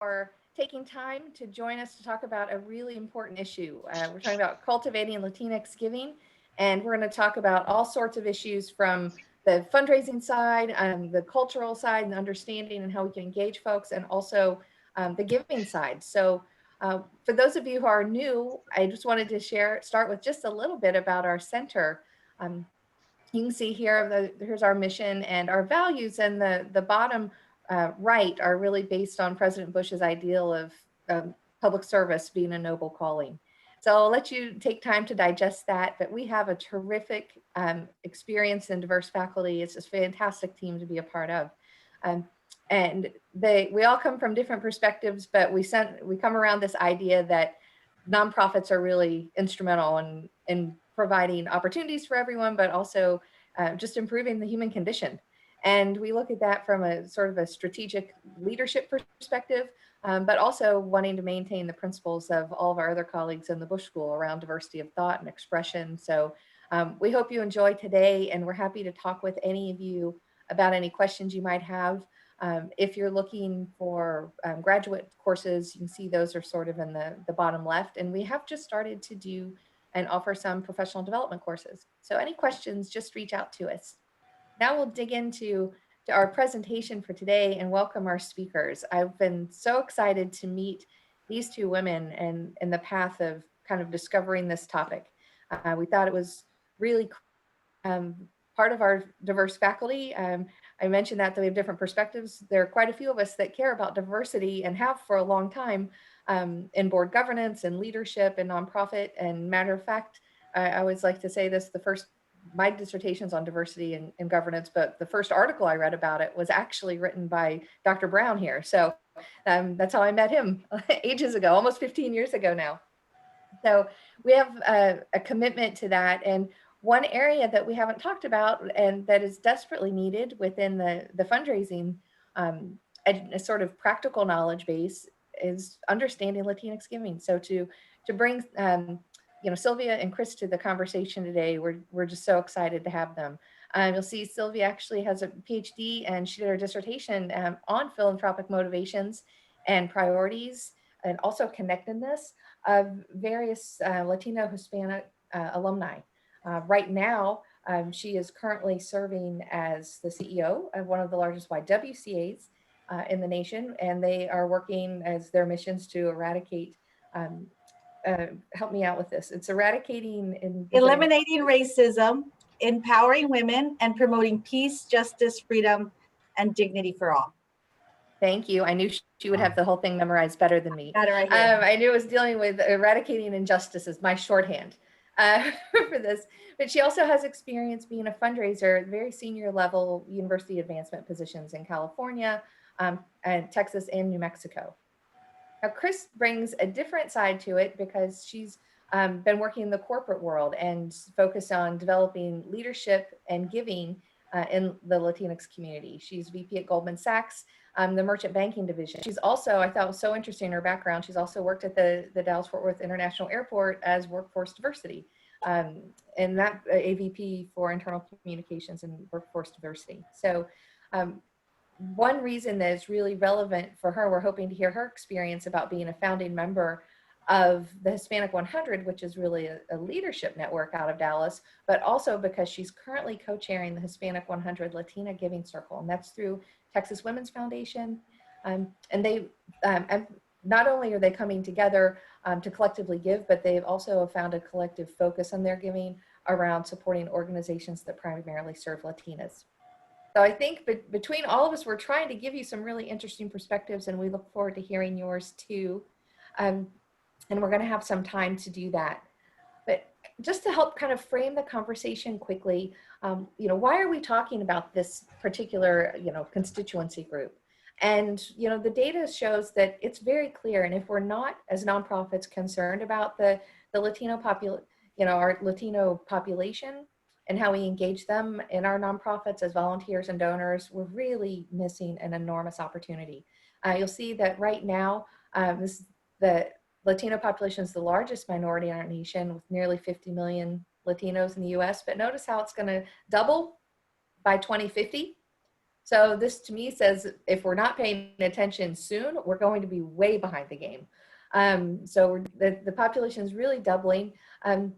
for taking time to join us to talk about a really important issue. We're talking about cultivating Latinx giving, and we're going to talk about all sorts of issues from the fundraising side, the cultural side, and understanding and how we can engage folks, and also the giving side. So for those of you who are new, I just wanted to start with just a little bit about our center. You can see here, here's our mission and our values, and the bottom right are really based on President Bush's ideal of public service being a noble calling. So I'll let you take time to digest that, but we have a terrific experienced and diverse faculty. It's just a fantastic team to be a part of. And we all come from different perspectives, but we come around this idea that nonprofits are really instrumental in providing opportunities for everyone, but also just improving the human condition. And we look at that from a sort of a strategic leadership perspective, but also wanting to maintain the principles of all of our other colleagues in the Bush School around diversity of thought and expression. So we hope you enjoy today, and we're happy to talk with any of you about any questions you might have. If you're looking for graduate courses, you can see those are sort of in the bottom left. And we have just started to do and offer some professional development courses. So any questions, just reach out to us. Now we'll dig into our presentation for today and welcome our speakers. I've been so excited to meet these two women and in the path of kind of discovering this topic. We thought it was really part of our diverse faculty. I mentioned that we have different perspectives. There are quite a few of us that care about diversity and have for a long time in board governance and leadership and nonprofit. And matter of fact, I always like to say this, my dissertation's on diversity and governance, but the first article I read about it was actually written by Dr. Brown here. So that's how I met him ages ago, almost 15 years ago now. So we have a commitment to that. And one area that we haven't talked about and that is desperately needed within the fundraising, a sort of practical knowledge base is understanding Latinx giving. So to bring Sylvia and Chris to the conversation today, we're just so excited to have them. You'll see Sylvia actually has a PhD, and she did her dissertation on philanthropic motivations and priorities, and also connectedness of various Latino Hispanic alumni. Right now, she is currently serving as the CEO of one of the largest YWCAs in the nation, and they are working as their missions to eradicate, help me out with this. It's eliminating racism, empowering women, and promoting peace, justice, freedom, and dignity for all. Thank you. I knew she would have the whole thing memorized better than me. Got it right here. I knew it was dealing with eradicating injustices, my shorthand for this. But she also has experience being a fundraiser at very senior level university advancement positions in California, and Texas, and New Mexico. Now, Chris brings a different side to it because she's been working in the corporate world and focused on developing leadership and giving in the Latinx community. She's VP at Goldman Sachs, the merchant banking division. She's also, I thought was so interesting in her background, she's also worked at the Dallas-Fort Worth International Airport as workforce diversity, and that AVP for internal communications and workforce diversity. So one reason that is really relevant for her, we're hoping to hear her experience about being a founding member of the Hispanic 100, which is really a leadership network out of Dallas, but also because she's currently co-chairing the Hispanic 100 Latina Giving Circle, and that's through Texas Women's Foundation. And they, not only are they coming together to collectively give, but they've also found a collective focus on their giving around supporting organizations that primarily serve Latinas. So I think between all of us, we're trying to give you some really interesting perspectives, and we look forward to hearing yours too. And we're going to have some time to do that. But just to help kind of frame the conversation quickly, why are we talking about this particular, constituency group? And, the data shows that it's very clear. And if we're not, as nonprofits, concerned about the Latino our Latino population and how we engage them in our nonprofits as volunteers and donors, we're really missing an enormous opportunity. You'll see that right now, the Latino population is the largest minority in our nation, with nearly 50 million Latinos in the US, but notice how it's going to double by 2050. So this to me says if we're not paying attention soon, we're going to be way behind the game. So the population is really doubling. The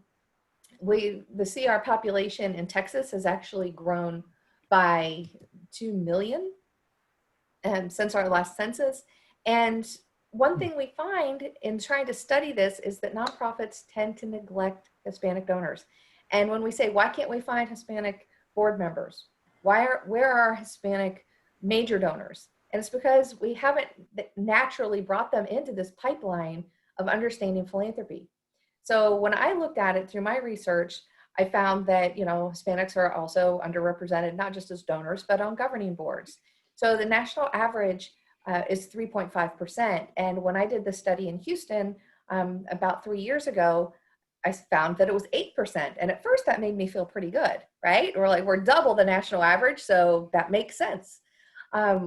CR population in Texas has actually grown by 2 million since our last census. And one thing we find in trying to study this is that nonprofits tend to neglect Hispanic donors. And when we say, why can't we find Hispanic board members? Where are our Hispanic major donors? And it's because we haven't naturally brought them into this pipeline of understanding philanthropy. So when I looked at it through my research, I found that, Hispanics are also underrepresented, not just as donors, but on governing boards. So the national average is 3.5%. And when I did the study in Houston about 3 years ago, I found that it was 8%. And at first that made me feel pretty good, right? We're double the national average, so that makes sense.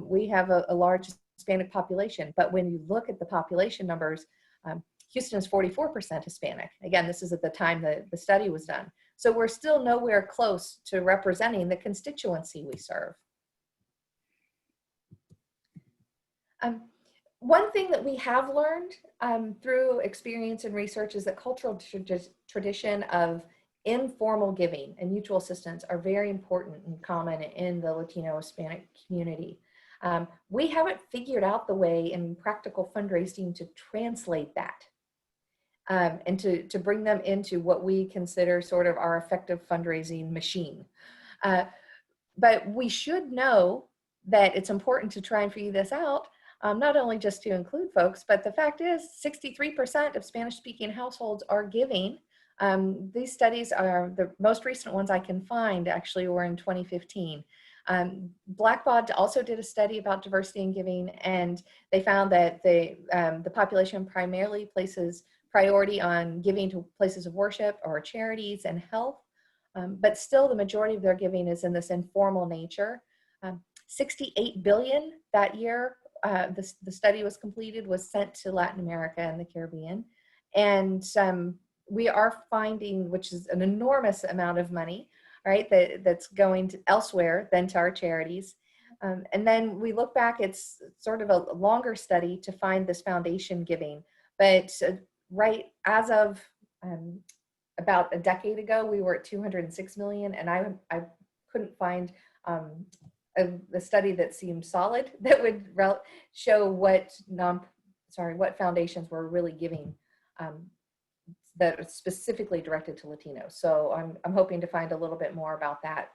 We have a large Hispanic population, but when you look at the population numbers, Houston is 44% Hispanic. Again, this is at the time that the study was done. So we're still nowhere close to representing the constituency we serve. One thing that we have learned through experience and research is that cultural tradition of informal giving and mutual assistance are very important and common in the Latino Hispanic community. We haven't figured out the way in practical fundraising to translate that and to bring them into what we consider sort of our effective fundraising machine. But we should know that it's important to try and figure this out. Not only just to include folks, but the fact is 63% of Spanish-speaking households are giving. These studies are the most recent ones I can find actually were in 2015. Blackbaud also did a study about diversity in giving, and they found that the population primarily places priority on giving to places of worship or charities and health, but still the majority of their giving is in this informal nature. 68 billion that year the study was completed was sent to Latin America and the Caribbean. And we are finding, which is an enormous amount of money, right, that's going to elsewhere than to our charities. And then we look back, it's sort of a longer study to find this foundation giving. But right as of about a decade ago, we were at 206 million, and I couldn't find a study that seemed solid that would show what foundations were really giving that are specifically directed to Latinos. So I'm hoping to find a little bit more about that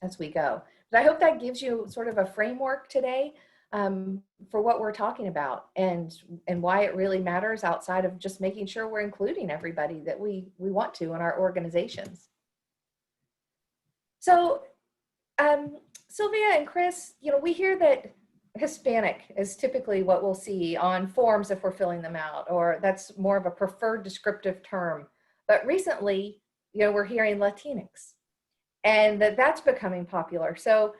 as we go. But I hope that gives you sort of a framework today for what we're talking about and why it really matters outside of just making sure we're including everybody that we want to in our organizations. So Sylvia and Chris, we hear that Hispanic is typically what we'll see on forms if we're filling them out, or that's more of a preferred descriptive term. But recently, we're hearing Latinx, and that's becoming popular. So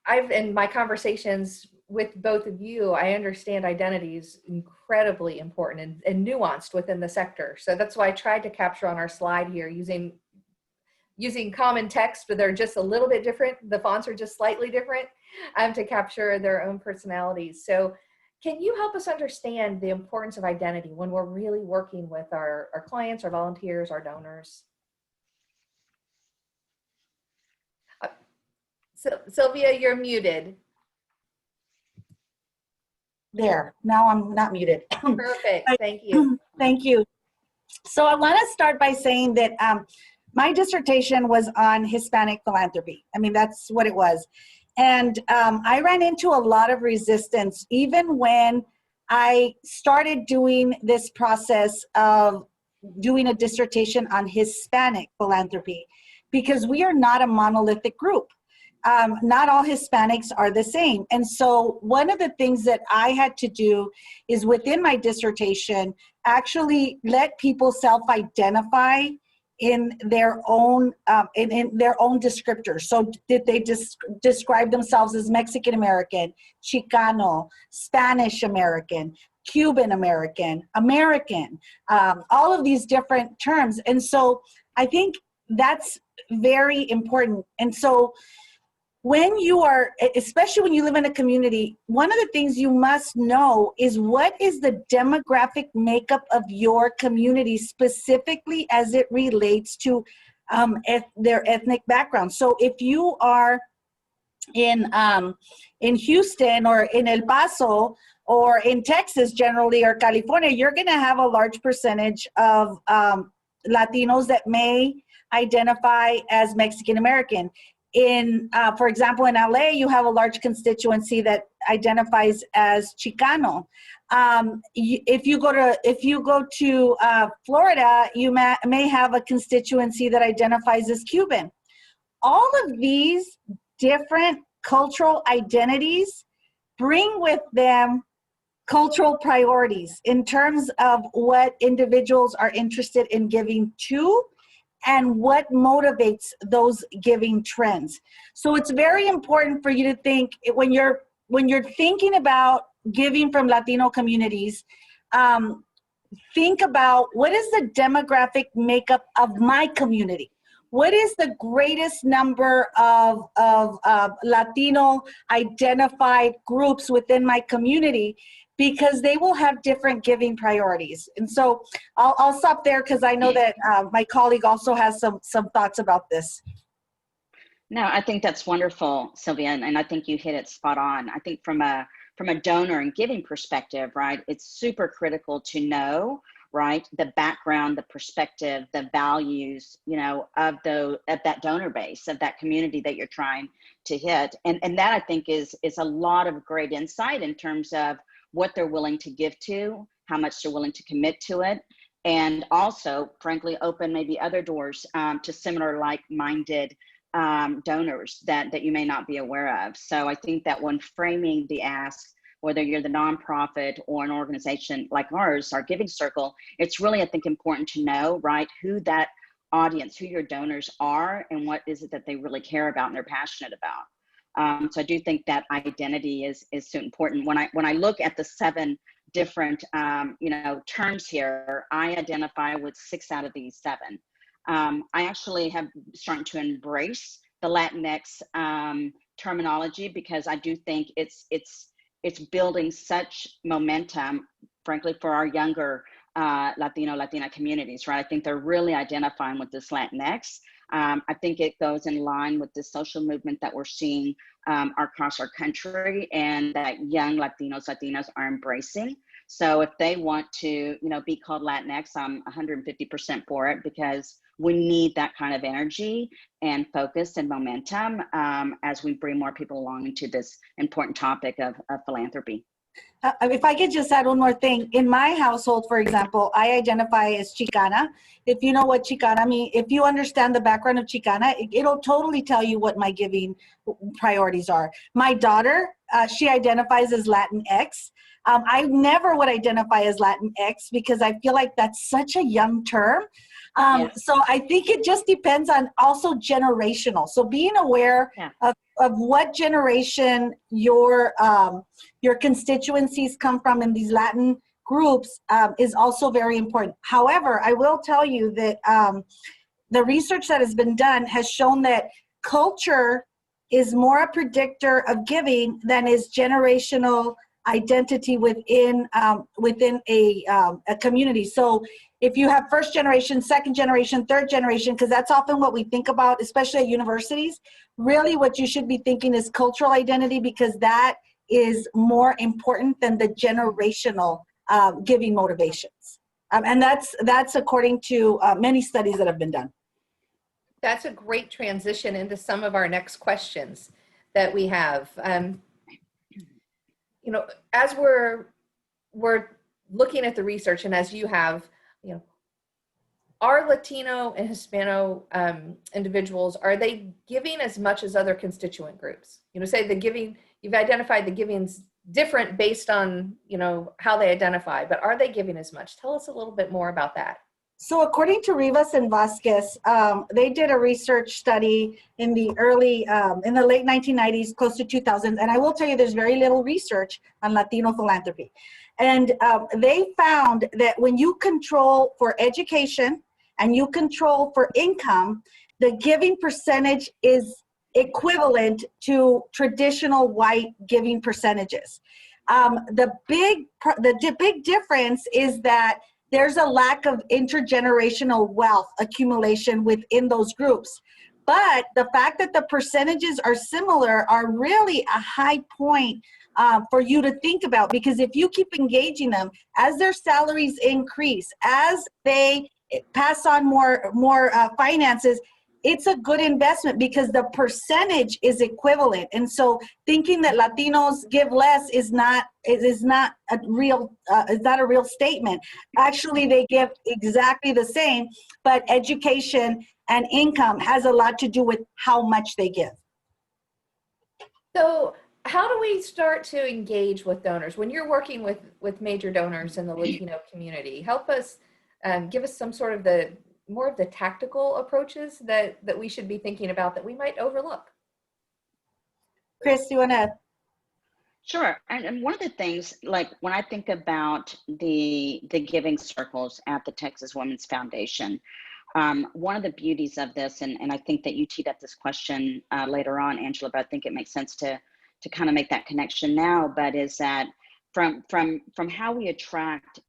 I've, in my conversations with both of you, I understand identity is incredibly important and nuanced within the sector. So that's why I tried to capture on our slide here using common text, but they're just a little bit different. The fonts are just slightly different to capture their own personalities. So can you help us understand the importance of identity when we're really working with our clients, our volunteers, our donors? Sylvia, you're muted. There, now I'm not muted. Perfect, thank you. Thank you. So I want to start by saying that my dissertation was on Hispanic philanthropy. I mean, that's what it was. And I ran into a lot of resistance even when I started doing this process of doing a dissertation on Hispanic philanthropy, because we are not a monolithic group. Not all Hispanics are the same. And so one of the things that I had to do is within my dissertation, actually let people self-identify in their own descriptors. So did they describe themselves as Mexican American, Chicano, Spanish American, Cuban American, American, all of these different terms. And so I think that's very important. And so when you are, especially when you live in a community, one of the things you must know is what is the demographic makeup of your community, specifically as it relates to their ethnic background. So if you are in Houston or in El Paso or in Texas generally, or California, you're going to have a large percentage of Latinos that may identify as Mexican American. For example, in LA, you have a large constituency that identifies as Chicano. If you go to Florida, you may have a constituency that identifies as Cuban. All of these different cultural identities bring with them cultural priorities in terms of what individuals are interested in giving to and what motivates those giving trends. So it's very important for you to think when you're thinking about giving from Latino communities, think about what is the demographic makeup of my community? What is the greatest number of Latino identified groups within my community? Because they will have different giving priorities. And so I'll stop there because I know that my colleague also has some thoughts about this. No, I think that's wonderful, Sylvia, and I think you hit it spot on. I think from a donor and giving perspective, right, it's super critical to know, right, the background, the perspective, the values, you know, of that donor base, of that community that you're trying to hit. And that I think is a lot of great insight in terms of what they're willing to give to, how much they're willing to commit to it, and also, frankly, open maybe other doors to similar like-minded donors that you may not be aware of. So I think that when framing the ask, whether you're the nonprofit or an organization like ours, our giving circle, it's really, I think, important to know, right, who that audience, who your donors are, and what is it that they really care about and they're passionate about. So I do think that identity is so important. When I look at the 7 different terms here, I identify with 6 out of these 7. I actually have started to embrace the Latinx terminology because I do think it's building such momentum, frankly, for our younger Latina communities, right? I think they're really identifying with this Latinx. I think it goes in line with the social movement that we're seeing across our country and that young Latinos are embracing. So if they want to, be called Latinx, I'm 150% for it because we need that kind of energy and focus and momentum as we bring more people along into this important topic of philanthropy. If I could just add one more thing. In my household, for example, I identify as Chicana. If you know what Chicana means, if you understand the background of Chicana, it'll totally tell you what my giving priorities are. My daughter, she identifies as Latinx. I never would identify as Latinx because I feel like that's such a young term. So I think it just depends on also generational. So being aware of what generation your constituencies come from in these Latin groups is also very important. However, I will tell you that the research that has been done has shown that culture is more a predictor of giving than is generational identity within a community. So if you have first generation, second generation, third generation, because that's often what we think about, especially at universities, really what you should be thinking is cultural identity because that is more important than the generational giving motivations. And that's according to many studies that have been done. That's a great transition into some of our next questions that we have. As we're looking at the research and as you have, are Latino and Hispano individuals, are they giving as much as other constituent groups? Say the giving, you've identified the giving's different based on, how they identify, but are they giving as much? Tell us a little bit more about that. So according to Rivas and Vasquez, they did a research study in the late 1990s, close to 2000. And I will tell you, there's very little research on Latino philanthropy. And they found that when you control for education and you control for income, the giving percentage is equivalent to traditional white giving percentages. The big difference is that there's a lack of intergenerational wealth accumulation within those groups. But the fact that the percentages are similar are really a high point for you to think about, because if you keep engaging them, as their salaries increase, as they pass on more finances, it's a good investment because the percentage is equivalent. And so thinking that Latinos give less is not a real statement. Actually, they give exactly the same, but education and income has a lot to do with how much they give. So how do we start to engage with donors when you're working with major donors in the Latino community? Help us, give us some sort of more of the tactical approaches that we should be thinking about that we might overlook. Chris, you want to? Sure. And one of the things, like when I think about the giving circles at the Texas Women's Foundation, one of the beauties of this, and I think that you teed up this question later on, Angela, but I think it makes sense to kind of make that connection now, but is that from how we attract,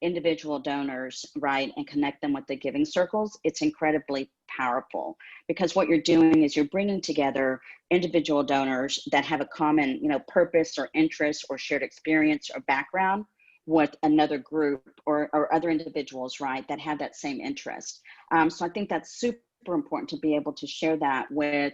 individual donors, right, and connect them with the giving circles, it's incredibly powerful, because what you're doing is you're bringing together individual donors that have a common, purpose or interest or shared experience or background with another group or other individuals, right, that have that same interest. So I think that's super important to be able to share that with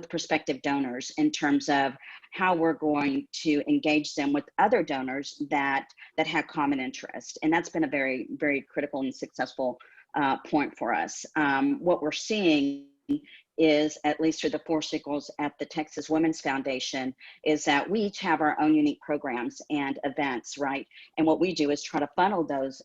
prospective donors in terms of how we're going to engage them with other donors that have common interest. And that's been a very, very critical and successful point for us. What we're seeing is, at least through the four circles at the Texas Women's Foundation, is that we each have our own unique programs and events, right? And what we do is try to funnel those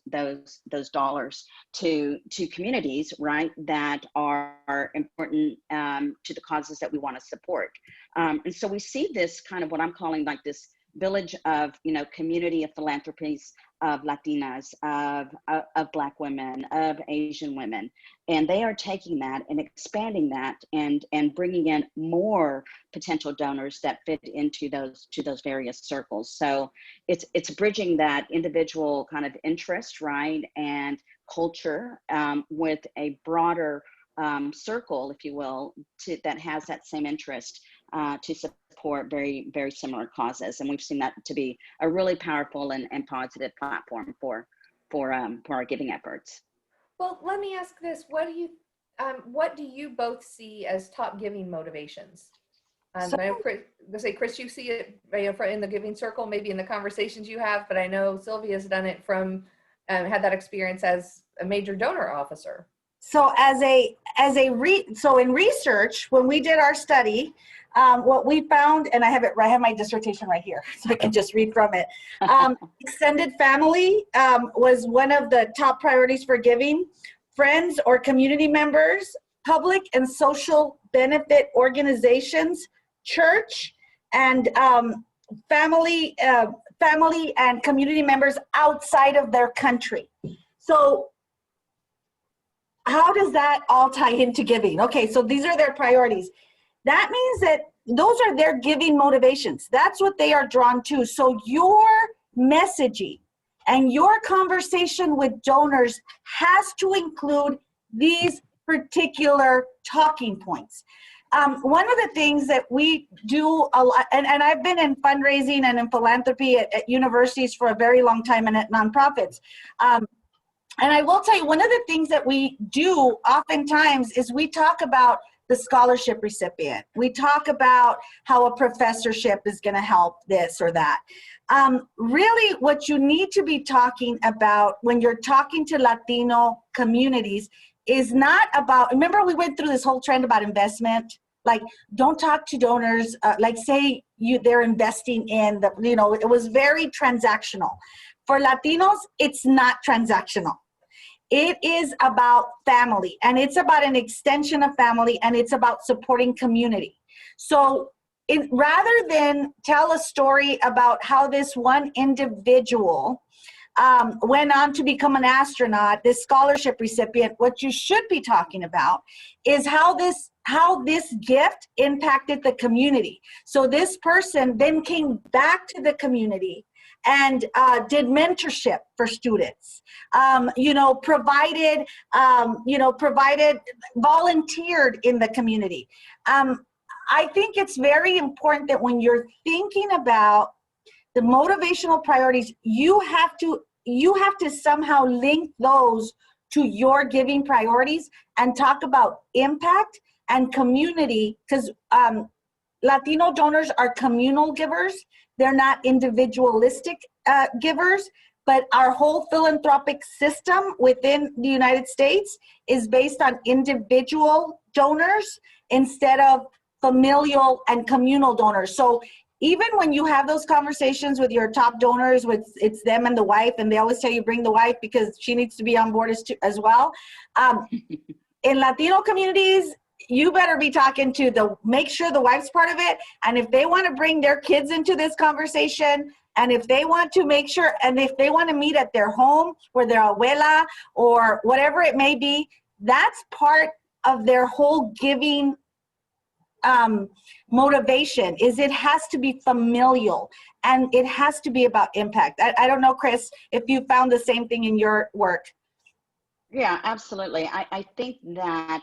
dollars to communities, right, that are important to the causes that we want to support. And so we see this kind of what I'm calling like this village of, community of philanthropies, of Latinas, of Black women, of Asian women. And they are taking that and expanding that and bringing in more potential donors that fit into those various circles. So it's bridging that individual kind of interest, right, and culture with a broader circle, if you will, that has that same interest to support very, very similar causes. And we've seen that to be a really powerful and positive platform for our giving efforts. Well, let me ask this: what do you both see as top giving motivations? I know Chris, you see it in the giving circle, maybe in the conversations you have, but I know Sylvia's done it had that experience as a major donor officer. So so in research, when we did our study, what we found, and I have my dissertation right here, so I can just read from it. Extended family was one of the top priorities for giving. Friends or community members, public and social benefit organizations, church, and family and community members outside of their country. So how does that all tie into giving? Okay, so these are their priorities. That means that those are their giving motivations. That's what they are drawn to. So your messaging and your conversation with donors has to include these particular talking points. One of the things that we do a lot, and I've been in fundraising and in philanthropy at universities for a very long time and at nonprofits. And I will tell you, one of the things that we do oftentimes is we talk about the scholarship recipient. We talk about how a professorship is going to help this or that. Really, what you need to be talking about when you're talking to Latino communities is not about, remember we went through this whole trend about investment? Like, don't talk to donors, like say they're investing in it was very transactional. For Latinos, it's not transactional. It is about family, and it's about an extension of family, and it's about supporting community. So rather than tell a story about how this one individual went on to become an astronaut, this scholarship recipient. What you should be talking about is how this gift impacted the community. So this person then came back to the community and did mentorship for students, provided, volunteered in the community. I think it's very important that when you're thinking about the motivational priorities, you have to somehow link those to your giving priorities and talk about impact and community, because Latino donors are communal givers. They're not individualistic givers, but our whole philanthropic system within the United States is based on individual donors instead of familial and communal donors. So even when you have those conversations with your top donors, it's them and the wife, and they always tell you bring the wife because she needs to be on board as well. In Latino communities, you better be talking to make sure the wife's part of it. And if they want to bring their kids into this conversation, and if they want to make sure, and if they want to meet at their home or their abuela or whatever it may be, that's part of their whole giving motivation. Is it has to be familial and it has to be about impact. I don't know, Chris, if you found the same thing in your work. Yeah, absolutely. I think that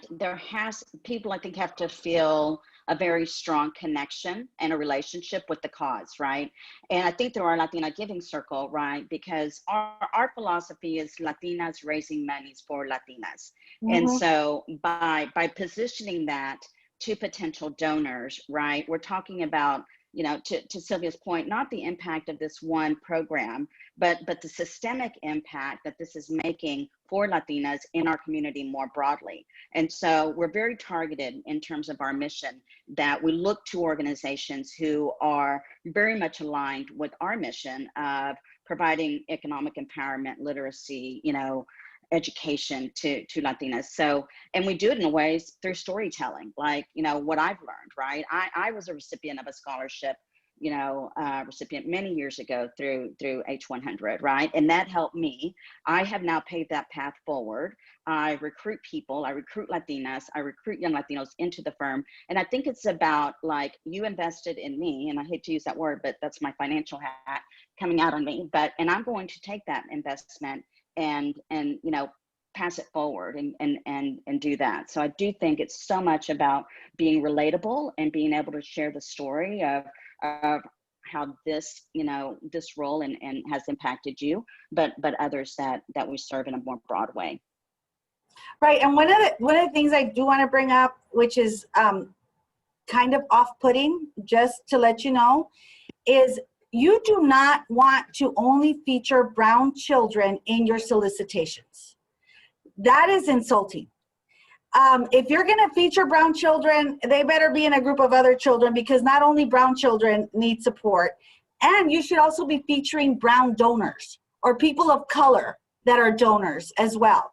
people I think have to feel a very strong connection and a relationship with the cause, right? And I think through our Latina Giving Circle, right, because our philosophy is Latinas raising monies for Latinas. Mm-hmm. And so by positioning that to potential donors, right, we're talking about, to Sylvia's point, not the impact of this one program, but the systemic impact that this is making for Latinas in our community more broadly. And so we're very targeted in terms of our mission, that we look to organizations who are very much aligned with our mission of providing economic empowerment, literacy, education to Latinas. So, and we do it in a ways through storytelling, like, what I've learned, right? I was a recipient of a scholarship, recipient many years ago through H100, right? And that helped me. I have now paved that path forward. I recruit people, I recruit Latinas, I recruit young Latinos into the firm. And I think it's about, like, you invested in me, and I hate to use that word, but that's my financial hat coming out on me. And I'm going to take that investment and pass it forward and do that. So I do think it's so much about being relatable and being able to share the story of how this this role and has impacted you, but others that we serve in a more broad way. Right. And one of the things I do want to bring up, which is kind of off-putting, just to let you know, is you do not want to only feature brown children in your solicitations. That is insulting. If you're going to feature brown children, they better be in a group of other children, because not only brown children need support, and you should also be featuring brown donors or people of color that are donors as well.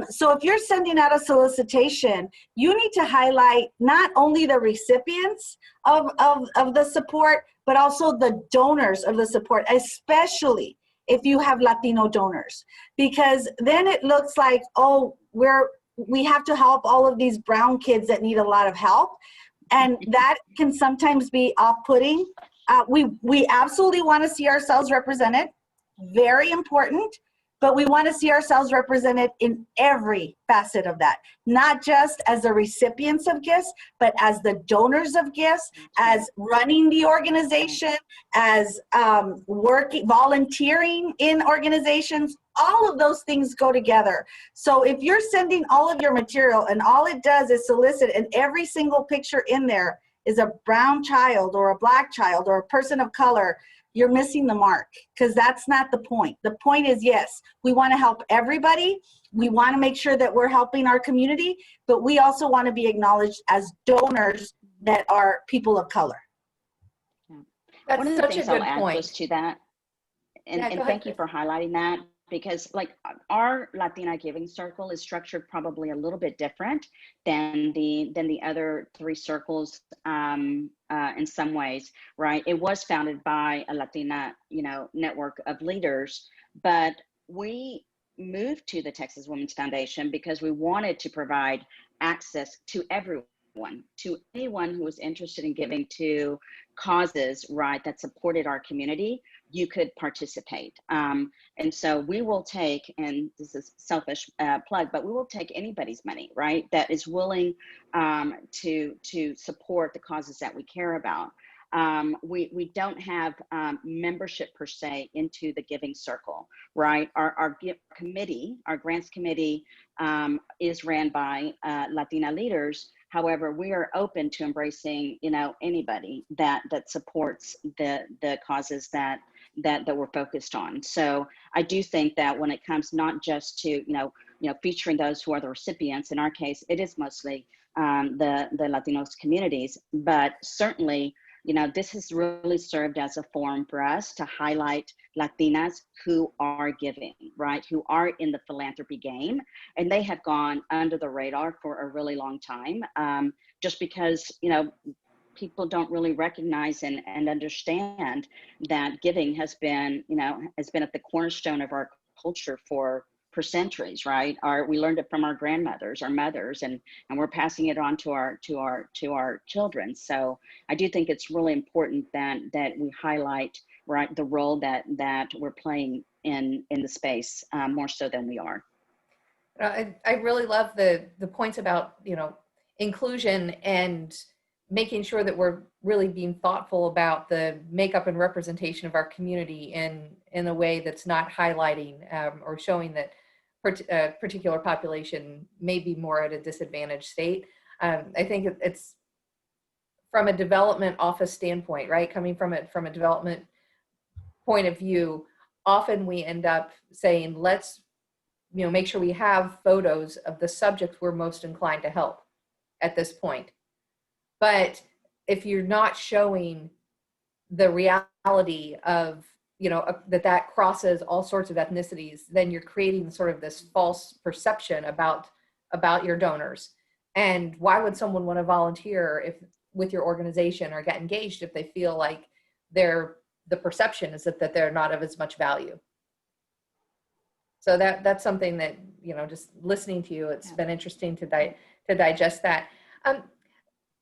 So if you're sending out a solicitation, you need to highlight not only the recipients of the support, but also the donors of the support, especially if you have Latino donors, because then it looks like, oh, we have to help all of these brown kids that need a lot of help. And that can sometimes be off-putting. We absolutely want to see ourselves represented, very important, but we want to see ourselves represented in every facet of that, not just as the recipients of gifts, but as the donors of gifts, as running the organization, as volunteering in organizations. All of those things go together. So if you're sending all of your material and all it does is solicit, and every single picture in there is a brown child or a black child or a person of color, you're missing the mark, because that's not the point. The point is, yes, we want to help everybody. We want to make sure that we're helping our community, but we also want to be acknowledged as donors that are people of color. That's one of the such things a good I'll add point. was to that, and thank you for highlighting that, because like our Latina Giving Circle is structured probably a little bit different than the other three circles in some ways, right? It was founded by a Latina, network of leaders But we moved to the Texas Women's Foundation because we wanted to provide access to everyone, to anyone who was interested in giving to causes, right, that supported our community. You could participate. And so we will take, and this is selfish plug, but we will take anybody's money, right, that is willing to support the causes that we care about. We don't have membership per se into the giving circle, right? Our committee, our grants committee is ran by Latina leaders. However, we are open to embracing, anybody that supports the causes that we're focused on. So I do think that when it comes not just to, featuring those who are the recipients, in our case, it is mostly the Latinos communities, but certainly, this has really served as a forum for us to highlight Latinas who are giving, right? Who are in the philanthropy game. And they have gone under the radar for a really long time, just because, people don't really recognize and understand that giving has been at the cornerstone of our culture for centuries, right? We learned it from our grandmothers, our mothers, and we're passing it on to our children. So I do think it's really important that we highlight, right, the role that we're playing in the space more so than we are. I really love the points about inclusion and making sure that we're really being thoughtful about the makeup and representation of our community in a way that's not highlighting or showing that a particular population may be more at a disadvantaged state. I think it's from a development office standpoint, right? Coming from a development point of view, often we end up saying, let's make sure we have photos of the subjects we're most inclined to help at this point. But if you're not showing the reality of, that crosses all sorts of ethnicities, then you're creating sort of this false perception about your donors. And why would someone want to volunteer with your organization or get engaged if they feel like the perception is that they're not of as much value? So that's something that, just listening to you, it's been interesting to digest that.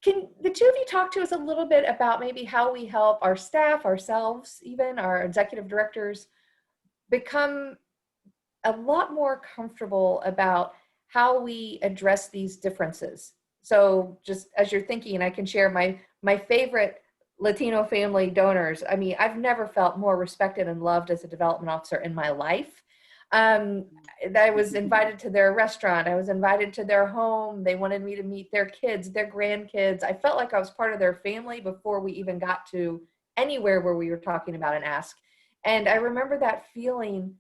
Can the two of you talk to us a little bit about maybe how we help our staff, ourselves, even our executive directors, become a lot more comfortable about how we address these differences? So just as you're thinking, I can share my favorite Latino family donors. I mean, I've never felt more respected and loved as a development officer in my life. I was invited to their restaurant. I was invited to their home. They wanted me to meet their kids, their grandkids. I felt like I was part of their family before we even got to anywhere where we were talking about an ask. And I remember that feeling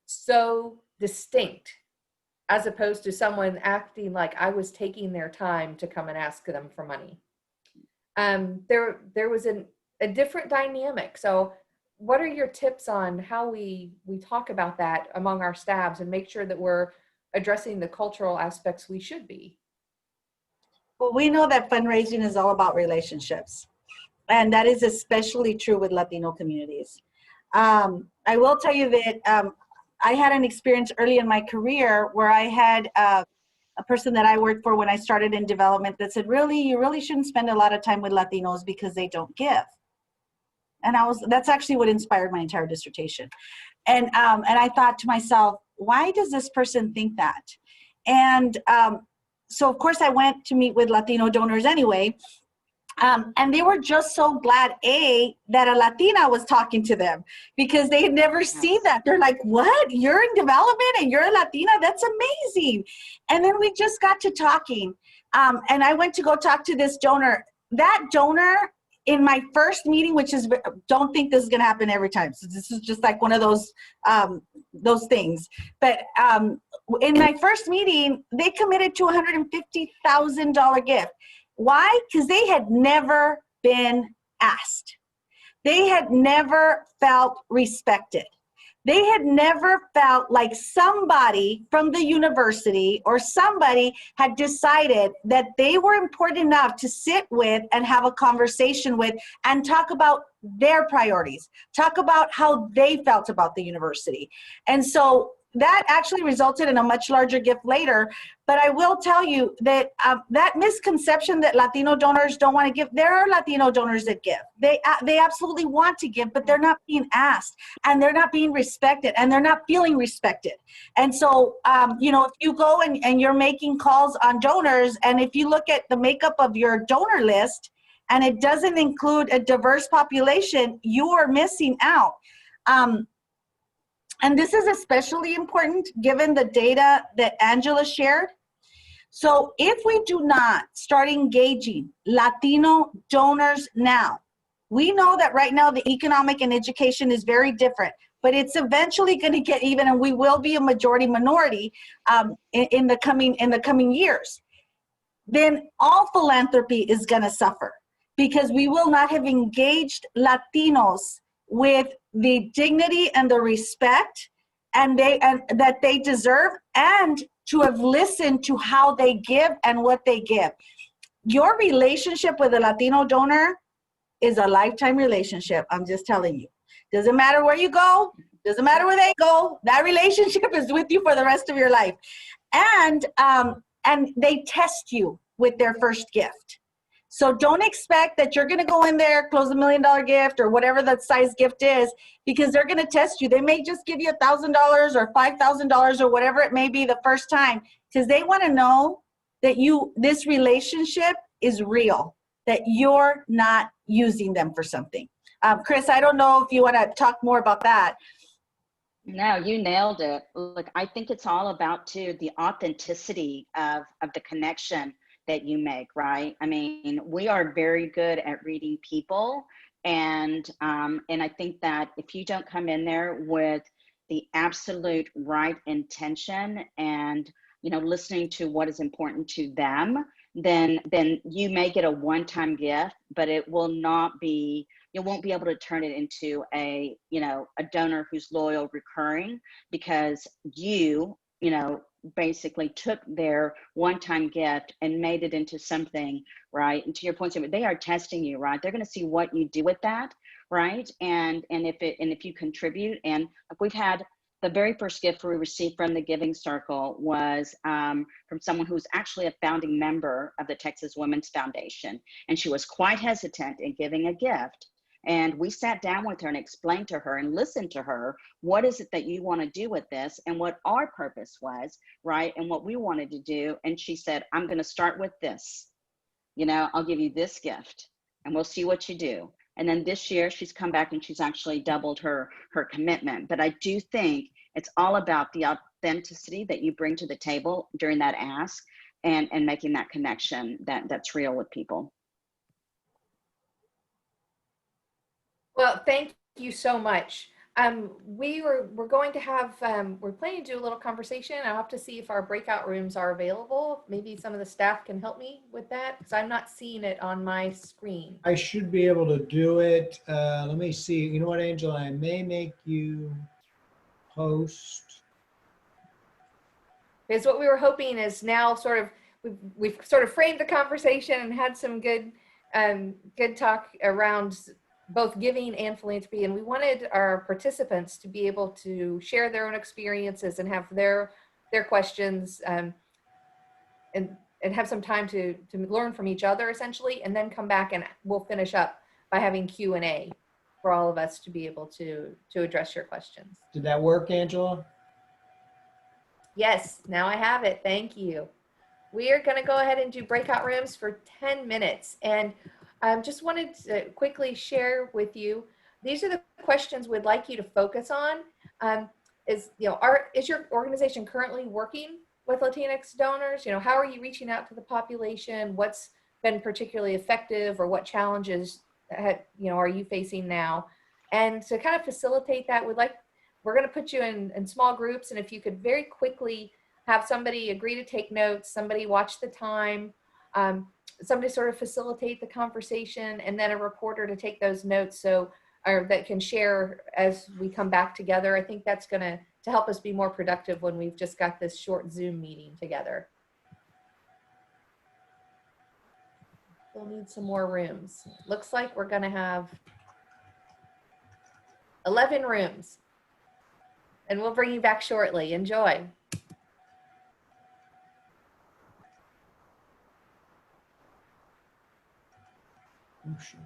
so distinct, as opposed to someone acting like I was taking their time to come and ask them for money. There was a different dynamic. So what are your tips on how we talk about that among our staffs and make sure that we're addressing the cultural aspects we should be? Well, we know that fundraising is all about relationships, and that is especially true with Latino communities. I will tell you that I had an experience early in my career where I had a person that I worked for when I started in development that said, you really shouldn't spend a lot of time with Latinos because they don't give. And that's actually what inspired my entire dissertation. And I thought to myself, why does this person think that? And so of course I went to meet with Latino donors anyway. And they were just so glad, that a Latina was talking to them, because they had never seen that. They're like, what? You're in development and you're a Latina? That's amazing. And then we just got to talking. And I went to go talk to this donor. That donor, in my first meeting, which is, don't think this is going to happen every time. So this is just like one of those things. But in my first meeting, they committed to a $150,000 gift. Why? Because they had never been asked. They had never felt respected. They had never felt like somebody from the university or somebody had decided that they were important enough to sit with and have a conversation with and talk about their priorities, talk about how they felt about the university. And so that actually resulted in a much larger gift later. But I will tell you that that misconception that Latino donors don't want to give, there are Latino donors that give. They absolutely want to give, but they're not being asked, and they're not being respected, and they're not feeling respected. And so, you know, if you go and you're making calls on donors, and if you look at the makeup of your donor list, and it doesn't include a diverse population, you are missing out. And this is especially important given the data that Angela shared. So if we do not start engaging Latino donors now, we know that right now the economic and education is very different, but it's eventually going to get even, and we will be a majority minority in the coming years. Then all philanthropy is going to suffer because we will not have engaged Latinos with the dignity and the respect and that they deserve, and to have listened to how they give and what they give. Your relationship with a Latino donor is a lifetime relationship. I'm just telling you. Doesn't matter where you go, doesn't matter where they go, that relationship is with you for the rest of your life. And they test you with their first gift. So don't expect that you're going to go in there, close $1 million gift or whatever that size gift is, because they're going to test you. They may just give you $1,000 or $5,000 or whatever it may be the first time, because they want to know that this relationship is real, that you're not using them for something. Chris, I don't know if you want to talk more about that. No, you nailed it. Look, I think it's all about too the authenticity of the connection that you make, right? I mean, we are very good at reading people, and I think that if you don't come in there with the absolute right intention and, you know, listening to what is important to them, then you may get a one-time gift, but it will not be, you won't be able to turn it into a, you know, a donor who's loyal, recurring, because you know, basically took their one-time gift and made it into something, right? And to your point, they are testing you, right? They're going to see what you do with that, right? And if you contribute, and we've had the very first gift we received from the Giving Circle was from someone who's actually a founding member of the Texas Women's Foundation, and she was quite hesitant in giving a gift. And we sat down with her and explained to her and listened to her, what is it that you want to do with this, and what our purpose was, right? And what we wanted to do. And she said, I'm going to start with this. You know, I'll give you this gift and we'll see what you do. And then this year she's come back and she's actually doubled her commitment. But I do think it's all about the authenticity that you bring to the table during that ask, and making that connection that's real with people. Well, thank you so much. We're going to have, we're planning to do a little conversation. I'll have to see if our breakout rooms are available. Maybe some of the staff can help me with that, because I'm not seeing it on my screen. I should be able to do it. Let me see. You know what, Angela? I may make you host. Because what we were hoping is now sort of, we've sort of framed the conversation and had some good talk around both giving and philanthropy, and we wanted our participants to be able to share their own experiences and have their questions and have some time to learn from each other, essentially, and then come back and we'll finish up by having Q&A for all of us to be able to address your questions. Did that work, Angela? Yes, now I have it. Thank you. We are going to go ahead and do breakout rooms for 10 minutes. And just wanted to quickly share with you, these are the questions we'd like you to focus on. Is your organization currently working with Latinx donors? You know, how are you reaching out to the population? What's been particularly effective, or what challenges are you facing now? And to kind of facilitate that, we're going to put you in small groups, and if you could very quickly have somebody agree to take notes, somebody watch the time, somebody sort of facilitate the conversation, and then a reporter to take those notes, so or that can share as we come back together. I think that's going to help us be more productive when we've just got this short Zoom meeting together. We'll need some more rooms. Looks like we're going to have 11 rooms. And we'll bring you back shortly. Enjoy. Oh, shit.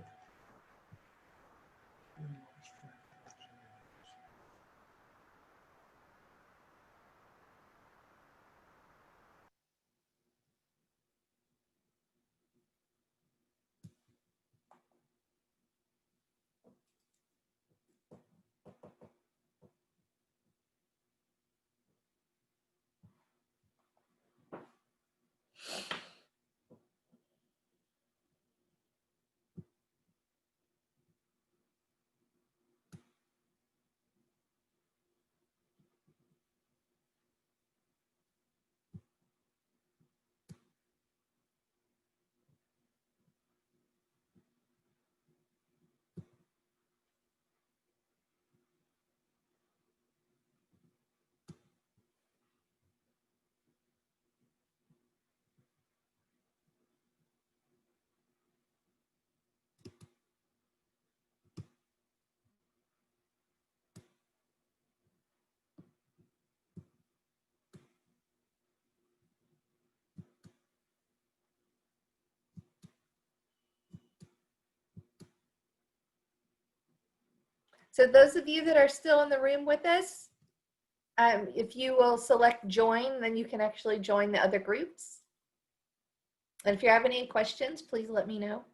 So those of you that are still in the room with us, if you will select join, then you can actually join the other groups. And if you have any questions, please let me know.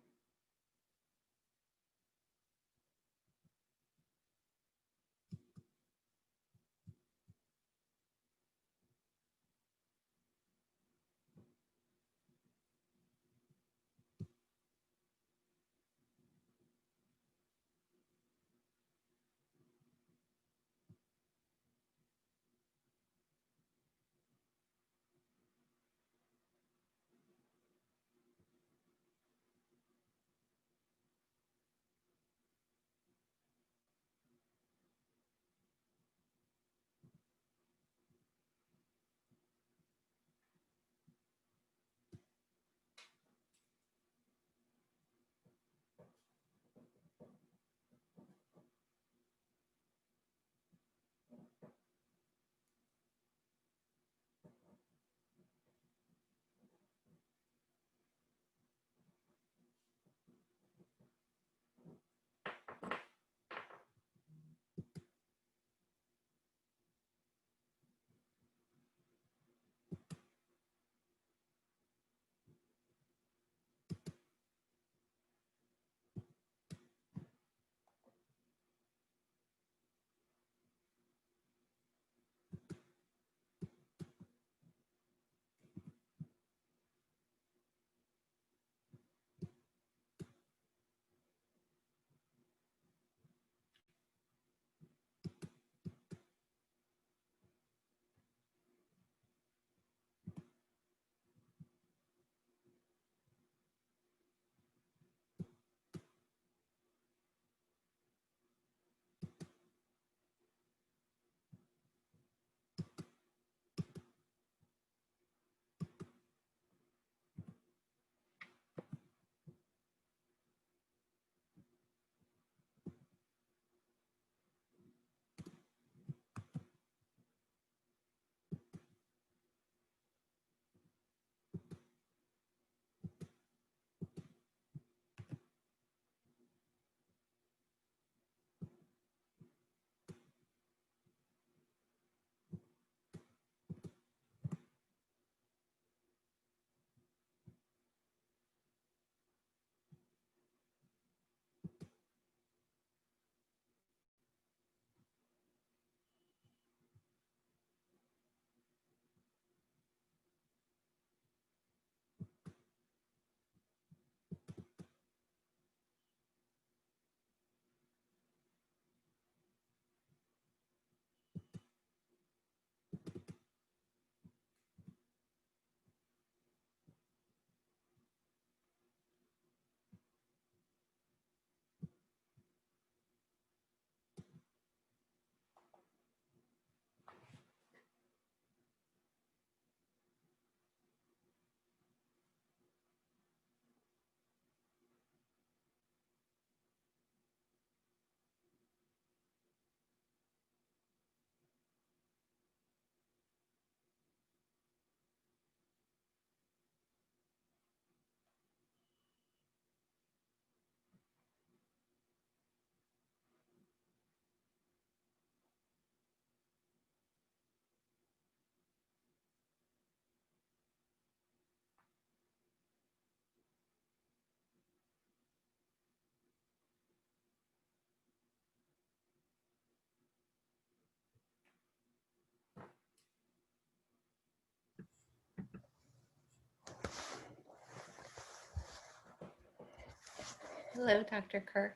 Hello, Dr. Kerr.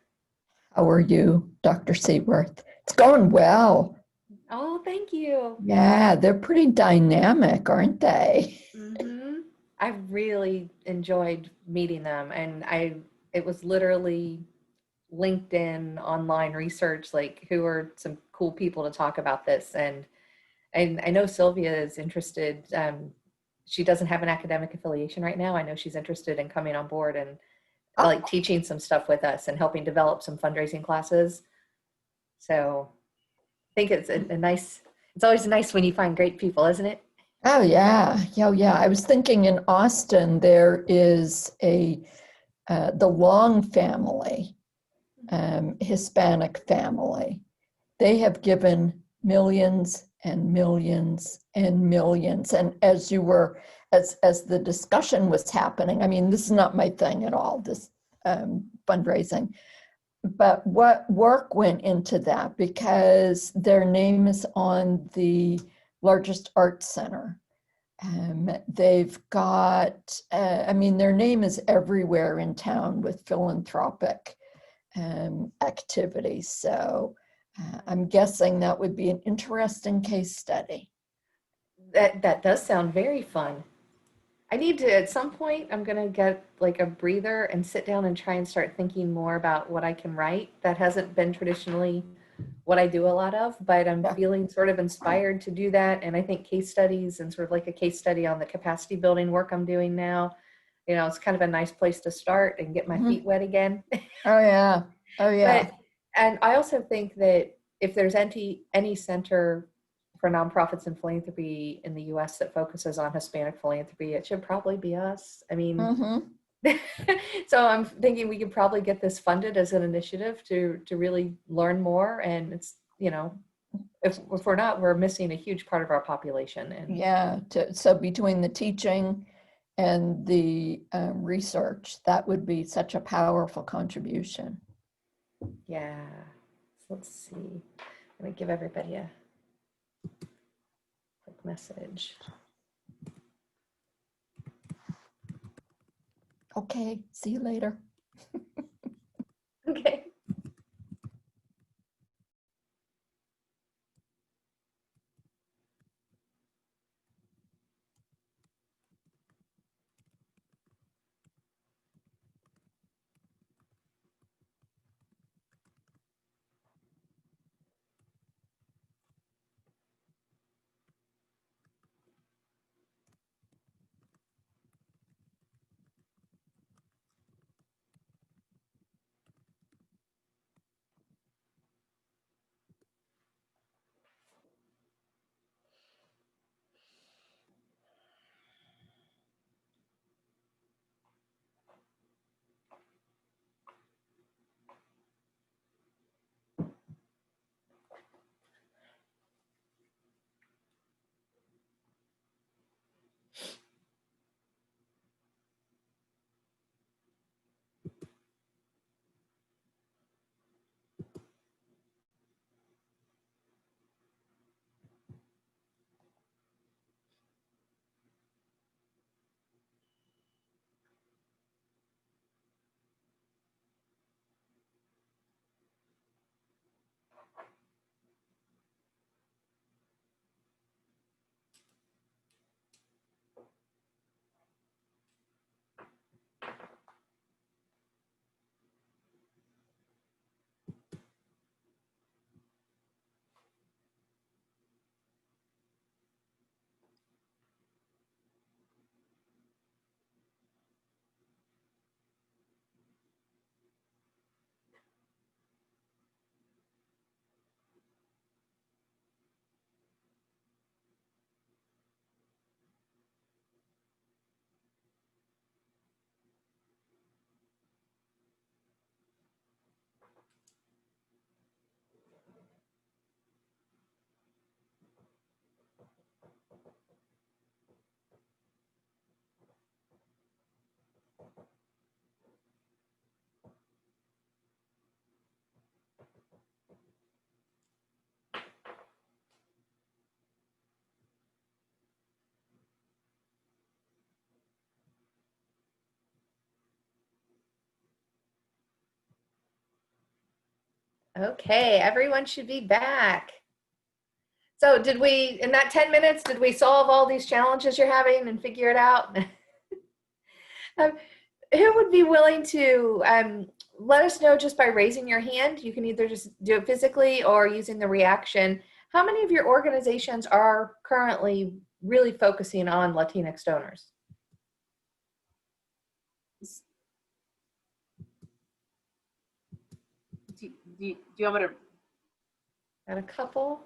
How are you, Dr. Seaworth? It's going well. Oh, thank you. Yeah, they're pretty dynamic, aren't they? I really enjoyed meeting them, and it was literally LinkedIn online research, like who are some cool people to talk about this. And I know Sylvia is interested. She doesn't have an academic affiliation right now. I know she's interested in coming on board and Oh, teaching some stuff with us and helping develop some fundraising classes. So I think it's a nice, it's always nice when you find great people, isn't it? oh yeah. Yeah, yeah. I was thinking in Austin, there is the Wong family, Hispanic family. They have given millions and millions and millions. And as the discussion was happening, I mean, this is not my thing at all, this fundraising, but what work went into that, because their name is on the largest arts center. They've got, I mean, their name is everywhere in town with philanthropic activities. So I'm guessing that would be an interesting case study. That does sound very fun. I need to, at some point, I'm going to get like a breather and sit down and try and start thinking more about what I can write. That hasn't been traditionally what I do a lot of, but I'm Yeah. feeling sort of inspired to do that. And I think case studies and sort of like a case study on the capacity building work I'm doing now, it's kind of a nice place to start and get my feet wet again. Oh yeah. Oh yeah. And I also think that if there's any center for nonprofits and philanthropy in the US that focuses on Hispanic philanthropy, it should probably be us. I mean, so I'm thinking we could probably get this funded as an initiative to really learn more. And it's, if we're not, we're missing a huge part of our population. And Yeah. So between the teaching and the research, that would be such a powerful contribution. yeah, so let's see. Let me give everybody a quick message. Okay. See you later. Okay. Okay, everyone should be back. So did we, in that 10 minutes, did we solve all these challenges you're having and figure it out? Who would be willing to let us know just by raising your hand? You can either just do it physically or using the reaction. How many of your organizations are currently really focusing on Latinx donors? Do you want me to? Got a couple.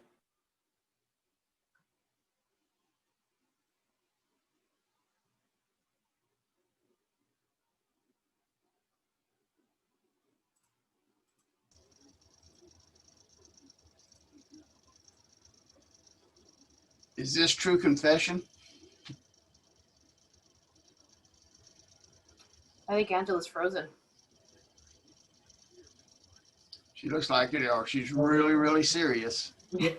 Is this true confession? I think Angela's frozen. She looks like it, or she's really, really serious. Yeah.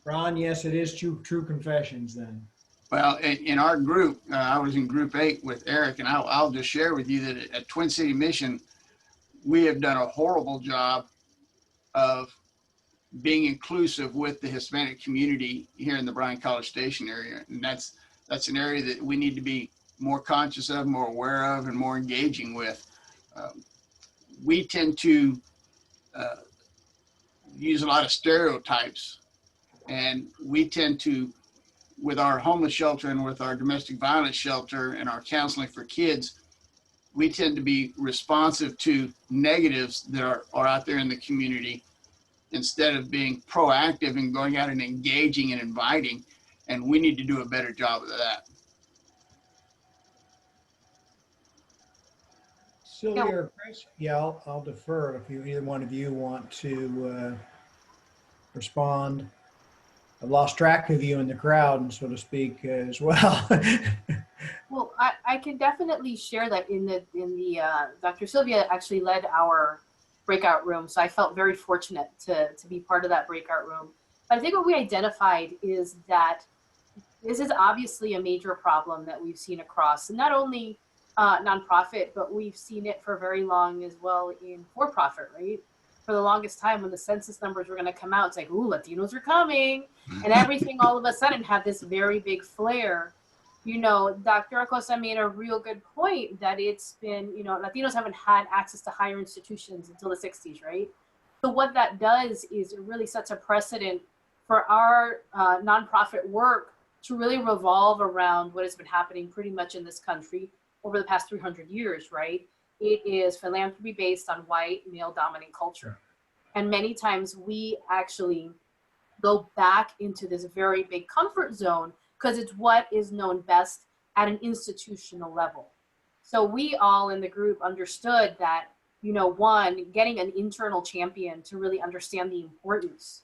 Ron, yes, it is true confessions then. Well, in our group, I was in group 8 with Eric, and I'll just share with you that at Twin City Mission, we have done a horrible job of being inclusive with the Hispanic community here in the Bryan College Station area. And that's an area that we need to be more conscious of, more aware of, and more engaging with. We tend to use a lot of stereotypes, and we tend to, with our homeless shelter and with our domestic violence shelter and our counseling for kids, we tend to be responsive to negatives that are out there in the community instead of being proactive and going out and engaging and inviting. And we need to do a better job of that. Sylvia or Chris? Yeah, I'll defer if either one of you want to respond. I've lost track of you in the crowd, so to speak, as well. Well, I can definitely share that in the Dr. Sylvia actually led our breakout room, so I felt very fortunate to be part of that breakout room. But I think what we identified is that this is obviously a major problem that we've seen across not only nonprofit, but we've seen it for very long as well in for-profit, right? For the longest time, when the census numbers were going to come out, it's like, ooh, Latinos are coming, and everything all of a sudden had this very big flare. You know, Dr. Acosta made a real good point that it's been, you know, Latinos haven't had access to higher institutions until the 60s, right? So what that does is it really sets a precedent for our nonprofit work to really revolve around what has been happening pretty much in this country over the past 300 years, right? It is philanthropy based on white male dominant culture. And many times we actually go back into this very big comfort zone because it's what is known best at an institutional level. So we all in the group understood that, you know, one, getting an internal champion to really understand the importance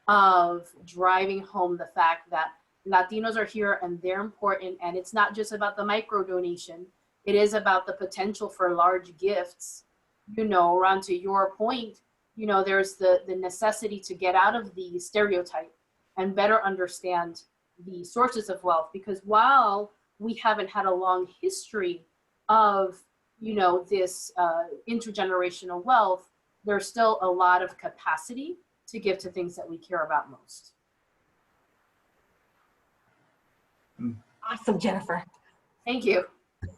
of driving home the fact that Latinos are here and they're important. And it's not just about the micro donation. It is about the potential for large gifts. You know, Ron, to your point, you know, there's the necessity to get out of the stereotype and better understand the sources of wealth, because while we haven't had a long history of, you know, this intergenerational wealth, there's still a lot of capacity to give to things that we care about most. Awesome, Jennifer. Thank you.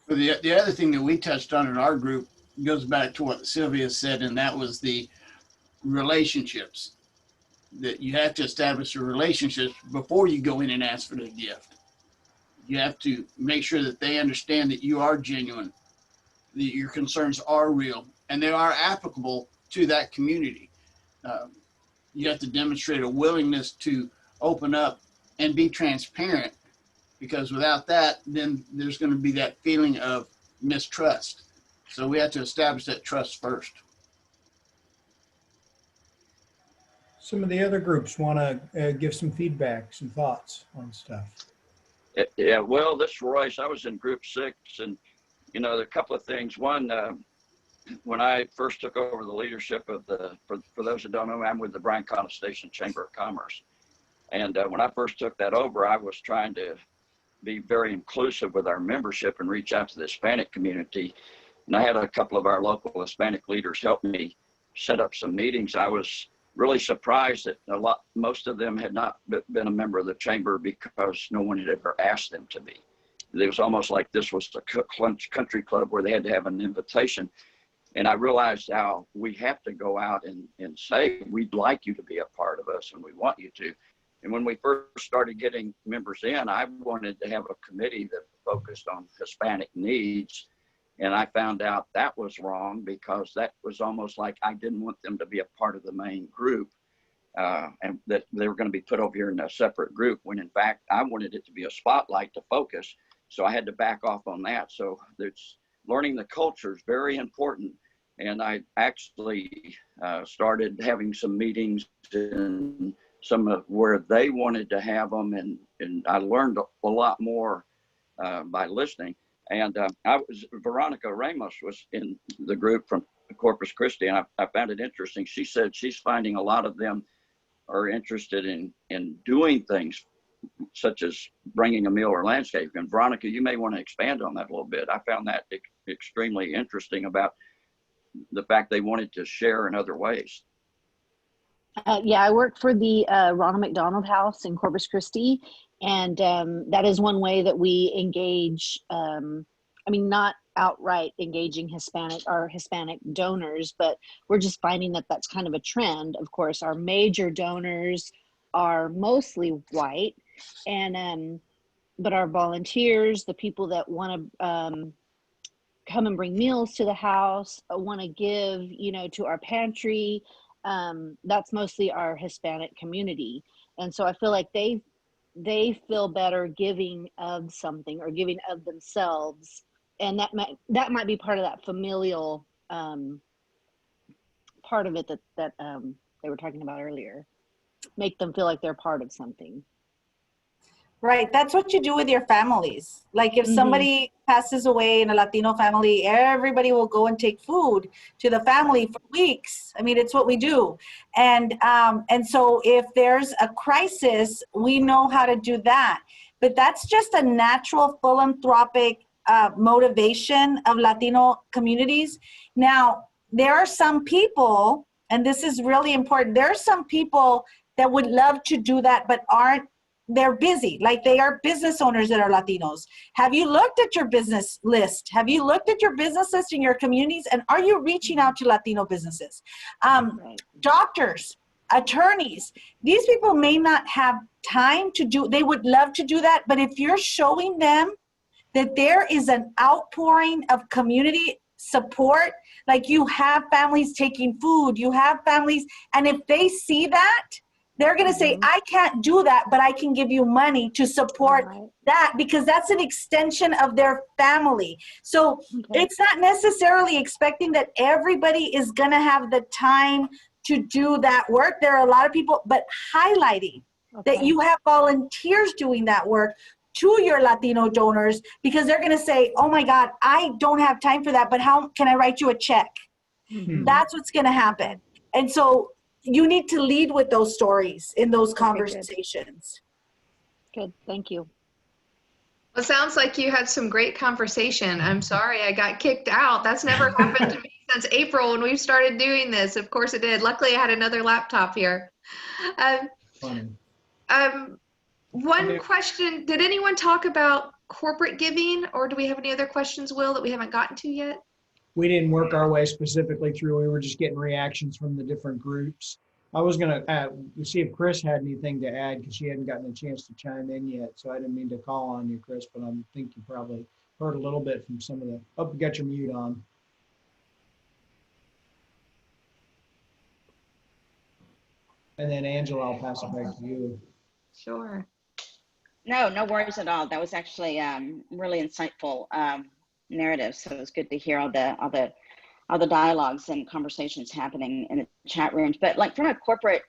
The other thing that we touched on in our group goes back to what Sylvia said, and that was the relationships. That you have to establish a relationship before you go in and ask for the gift. You have to make sure that they understand that you are genuine, that your concerns are real, and they are applicable to that community. You have to demonstrate a willingness to open up and be transparent, because without that, then there's going to be that feeling of mistrust. So we have to establish that trust first. Some of the other groups want to give some feedback, some thoughts on stuff. Yeah, well, this is Royce. I was in group 6, and, you know, there are a couple of things. One, when I first took over the leadership of for those who don't know, I'm with the Bryan College Station Chamber of Commerce. And when I first took that over, I was trying to be very inclusive with our membership and reach out to the Hispanic community. And I had a couple of our local Hispanic leaders help me set up some meetings. I was really surprised that most of them had not been a member of the chamber because no one had ever asked them to be. It was almost like this was a country club where they had to have an invitation. And I realized how we have to go out and say, we'd like you to be a part of us and we want you to. And when we first started getting members in, I wanted to have a committee that focused on Hispanic needs. And I found out that was wrong because that was almost like I didn't want them to be a part of the main group and that they were going to be put over here in a separate group, when in fact, I wanted it to be a spotlight to focus. So I had to back off on that. So there's learning the culture is very important. And I actually started having some meetings in some of where they wanted to have them. And I learned a lot more by listening. And Veronica Ramos was in the group from Corpus Christi, and I found it interesting. She said she's finding a lot of them are interested in doing things such as bringing a meal or landscape. And Veronica, you may want to expand on that a little bit. I found that extremely interesting about the fact they wanted to share in other ways. Yeah, I work for the Ronald McDonald House in Corpus Christi, and that is one way that we engage. I mean, not outright engaging Hispanic donors, but we're just finding that that's kind of a trend. Of course, our major donors are mostly white, and but our volunteers, the people that want to come and bring meals to the house, want to give, to our pantry. That's mostly our Hispanic community. And so I feel like they feel better giving of something or giving of themselves. And that might be part of that familial part of it that they were talking about earlier. Make them feel like they're part of something. Right. That's what you do with your families. Like if somebody passes away in a Latino family, everybody will go and take food to the family for weeks. I mean, it's what we do. And so if there's a crisis, we know how to do that. But that's just a natural philanthropic motivation of Latino communities. Now, there are some people, and this is really important, there are some people that would love to do that, but they're busy, like they are business owners that are Latinos. Have you looked at your business list? Have you looked at your business list in your communities? And are you reaching out to Latino businesses? Doctors, attorneys, these people may not have time to do, they would love to do that, but if you're showing them that there is an outpouring of community support, like you have families taking food, you have families, and if they see that, they're going to say, I can't do that, but I can give you money to support that, because that's an extension of their family. So it's not necessarily expecting that everybody is going to have the time to do that work. There are a lot of people, but highlighting that you have volunteers doing that work to your Latino donors, because they're going to say, oh my God, I don't have time for that, but how can I write you a check? That's what's going to happen. And so you need to lead with those stories in those conversations. Good. Thank you. Well, it sounds like you had some great conversation. I'm sorry I got kicked out. That's never happened to me since April when we started doing this. Of course it did. Luckily, I had another laptop here. One question, did anyone talk about corporate giving, or do we have any other questions, Will, that we haven't gotten to yet? We didn't work our way specifically through. We were just getting reactions from the different groups. I was going to see if Chris had anything to add, because she hadn't gotten a chance to chime in yet. So I didn't mean to call on you, Chris, but I think you probably heard a little bit from some of the, oh, you got your mute on. And then Angela, I'll pass it back to you. Sure. No worries at all. That was actually really insightful narrative. So it was good to hear all the dialogues and conversations happening in the chat rooms. But like from a corporate,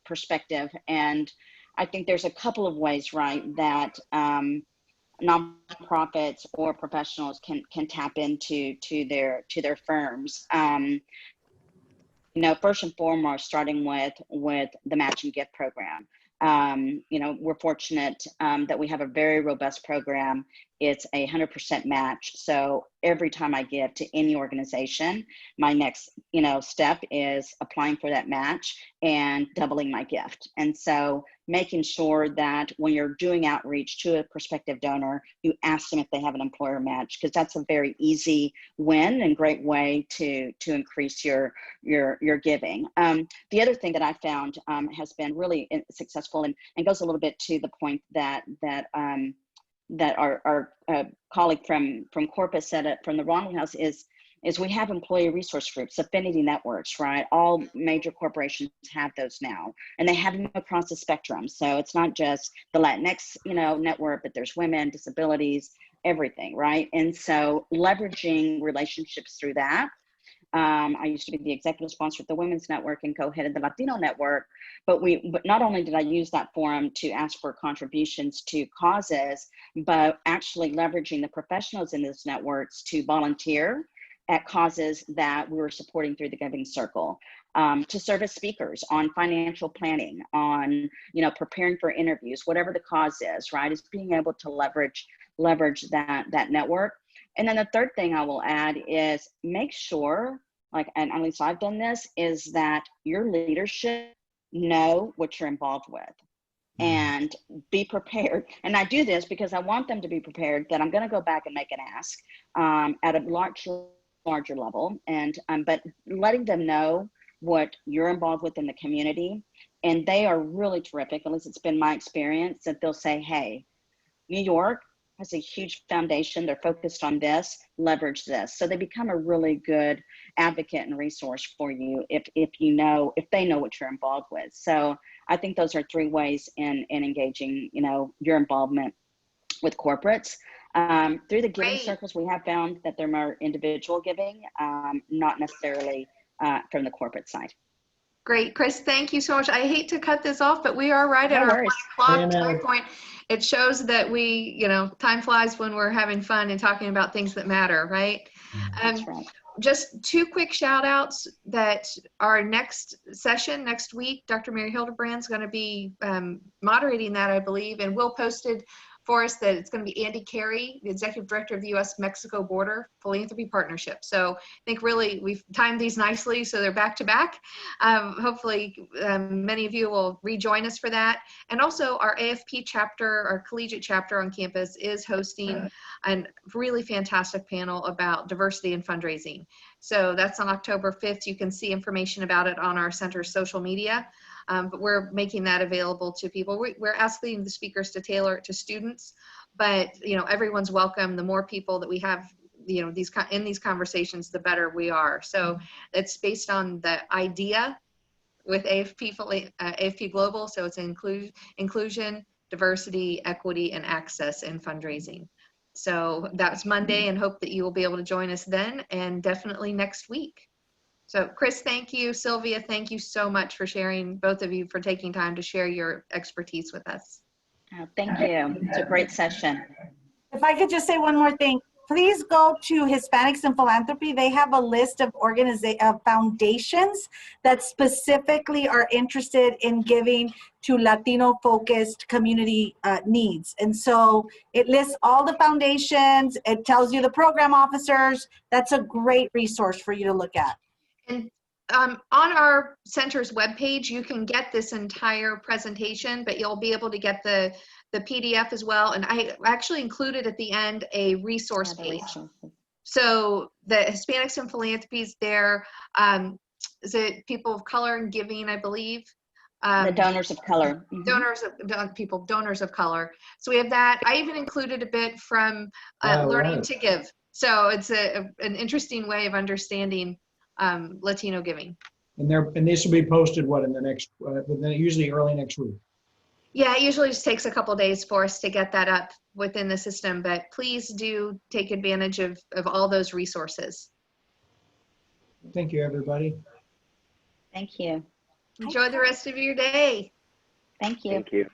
perspective, and I think there's a couple of ways, right, that nonprofits or professionals can tap into their firms. First and foremost, starting with the matching gift program. We're fortunate that we have a very robust program it's a 100% match. So every time I give to any organization, my next, step is applying for that match and doubling my gift. And so making sure that when you're doing outreach to a prospective donor, you ask them if they have an employer match, because that's a very easy win and great way to increase your giving. The other thing that I found has been really successful and goes a little bit to the point that our colleague from Corpus said from the Ronald House is we have employee resource groups, affinity networks, right? All major corporations have those now, and they have them across the spectrum. So it's not just the Latinx, network, but there's women, disabilities, everything, right? And so leveraging relationships through that. I used to be the executive sponsor of the Women's Network and co-headed the Latino Network, but not only did I use that forum to ask for contributions to causes, but actually leveraging the professionals in those networks to volunteer at causes that we were supporting through the Giving Circle, to serve as speakers on financial planning, on preparing for interviews, whatever the cause is, right? Is being able to leverage that network. And then the third thing I will add is make sure, and at least I've done this, is that your leadership know what you're involved with and be prepared. And I do this because I want them to be prepared that I'm going to go back and make an ask at a larger level, and but letting them know what you're involved with in the community. And they are really terrific, at least it's been my experience, that they'll say, hey, New York has a huge foundation, they're focused on this, leverage this. So they become a really good advocate and resource for you if they know what you're involved with. So I think those are 3 ways in engaging your involvement with corporates. Through the giving circles, we have found that they're more individual giving, not necessarily from the corporate side. Great, Chris, thank you so much. I hate to cut this off, but we are right at our 1 o'clock time point. It shows that time flies when we're having fun and talking about things that matter, right? That's right. Just 2 quick shout outs that our next session next week, Dr. Mary Hildebrand's going to be moderating that, I believe, and we'll post it for us that it's going to be Andy Carey, the Executive Director of the U.S.-Mexico Border Philanthropy Partnership. So I think really we've timed these nicely so they're back to back. Hopefully many of you will rejoin us for that. And also our AFP chapter, our collegiate chapter on campus, is hosting a really fantastic panel about diversity and fundraising. So that's on October 5th. You can see information about it on our center's social media. But we're making that available to people. We're asking the speakers to tailor it to students, but everyone's welcome. The more people that we have, in these conversations, the better we are. So it's based on the idea with AFP Global. So it's inclusion, diversity, equity, and access in fundraising. So that's Monday, and hope that you will be able to join us then, and definitely next week. So Chris, thank you. Sylvia, thank you so much for sharing, both of you, for taking time to share your expertise with us. Oh, thank you. It's a great session. If I could just say one more thing, please go to Hispanics and Philanthropy. They have a list of foundations that specifically are interested in giving to Latino-focused community needs. And so it lists all the foundations. It tells you the program officers. That's a great resource for you to look at. And on our center's webpage, you can get this entire presentation, but you'll be able to get the PDF as well. And I actually included at the end a resource page. So the Hispanics and Philanthropy is there. Is it people of color and giving, I believe? The donors of color. Donors of color. So we have that. I even included a bit from Learning to Give. So it's an interesting way of understanding Latino giving. And this will be posted in the next, usually early next week. Yeah, it usually just takes a couple days for us to get that up within the system, but please do take advantage of all those resources. Thank you, everybody. Thank you. Enjoy the rest of your day. Thank you. Thank you.